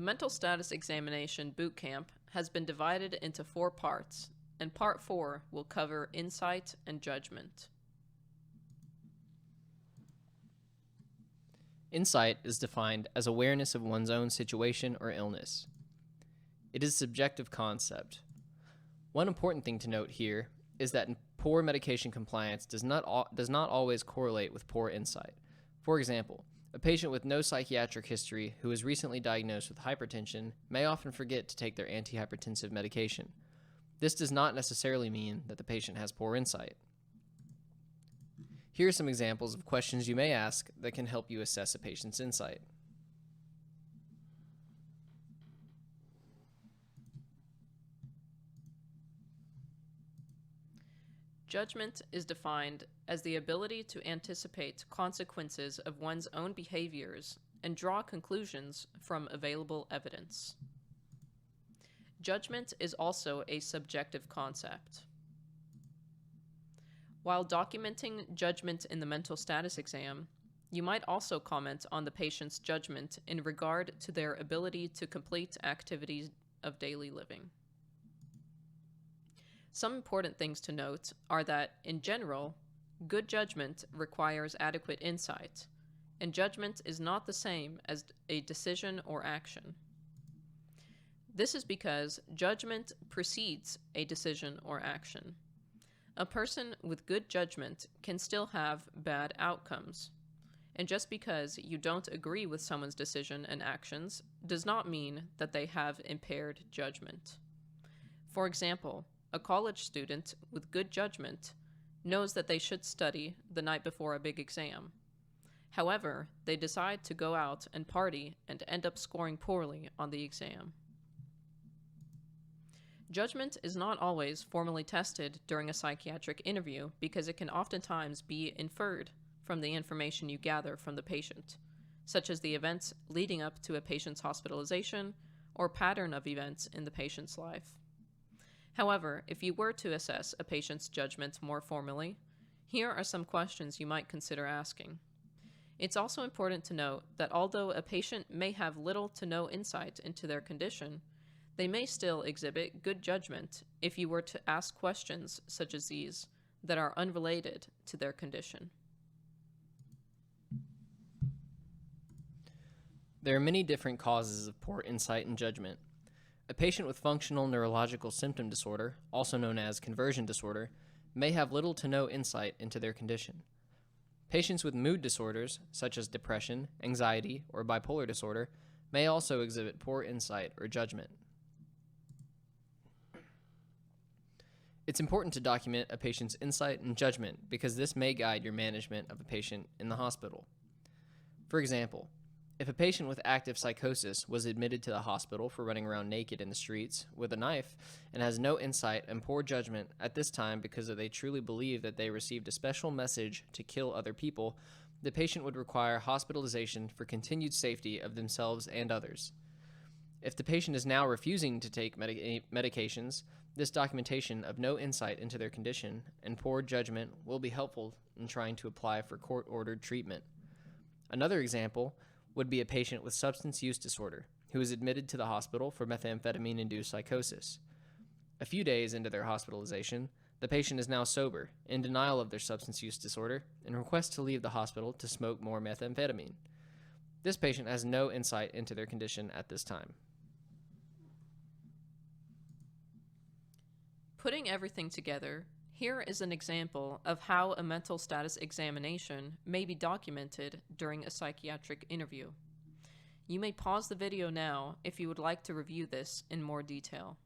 mental status examination boot camp has been divided into 4 parts, and Part 4 will cover insight and judgment. Insight is defined as awareness of one's own situation or illness. It is a subjective concept. One important thing to note here is that poor medication compliance does not always correlate with poor insight. For example, a patient with no psychiatric history who is recently diagnosed with hypertension may often forget to take their antihypertensive medication. This does not necessarily mean that the patient has poor insight. Here are some examples of questions you may ask that can help you assess a patient's insight. Judgment is defined as the ability to anticipate consequences of one's own behaviors and draw conclusions from available evidence. Judgment is also a subjective concept. While documenting judgment in the mental status exam, you might also comment on the patient's judgment in regard to their ability to complete activities of daily living. Some important things to note are that, in general, good judgment requires adequate insight, and judgment is not the same as a decision or action. This is because judgment precedes a decision or action. A person with good judgment can still have bad outcomes, and just because you don't agree with someone's decision and actions does not mean that they have impaired judgment. For example, a college student with good judgment knows that they should study the night before a big exam. However, they decide to go out and party and end up scoring poorly on the exam. Judgment is not always formally tested during a psychiatric interview because it can oftentimes be inferred from the information you gather from the patient, such as the events leading up to a patient's hospitalization or pattern of events in the patient's life. However, if you were to assess a patient's judgment more formally, here are some questions you might consider asking. It's also important to note that although a patient may have little to no insight into their condition, they may still exhibit good judgment if you were to ask questions such as these that are unrelated to their condition. There are many different causes of poor insight and judgment. A patient with functional neurological symptom disorder, also known as conversion disorder, may have little to no insight into their condition. Patients with mood disorders, such as depression, anxiety, or bipolar disorder, may also exhibit poor insight or judgment. It's important to document a patient's insight and judgment because this may guide your management of a patient in the hospital. For example, if a patient with active psychosis was admitted to the hospital for running around naked in the streets with a knife and has no insight and poor judgment at this time because they truly believe that they received a special message to kill other people, the patient would require hospitalization for continued safety of themselves and others. If the patient is now refusing to take medications, this documentation of no insight into their condition and poor judgment will be helpful in trying to apply for court-ordered treatment. Another example would be a patient with substance use disorder who is admitted to the hospital for methamphetamine-induced psychosis. A few days into their hospitalization, the patient is now sober, in denial of their substance use disorder, and requests to leave the hospital to smoke more methamphetamine. This patient has no insight into their condition at this time. Putting everything together, here is an example of how a mental status examination may be documented during a psychiatric interview. You may pause the video now if you would like to review this in more detail.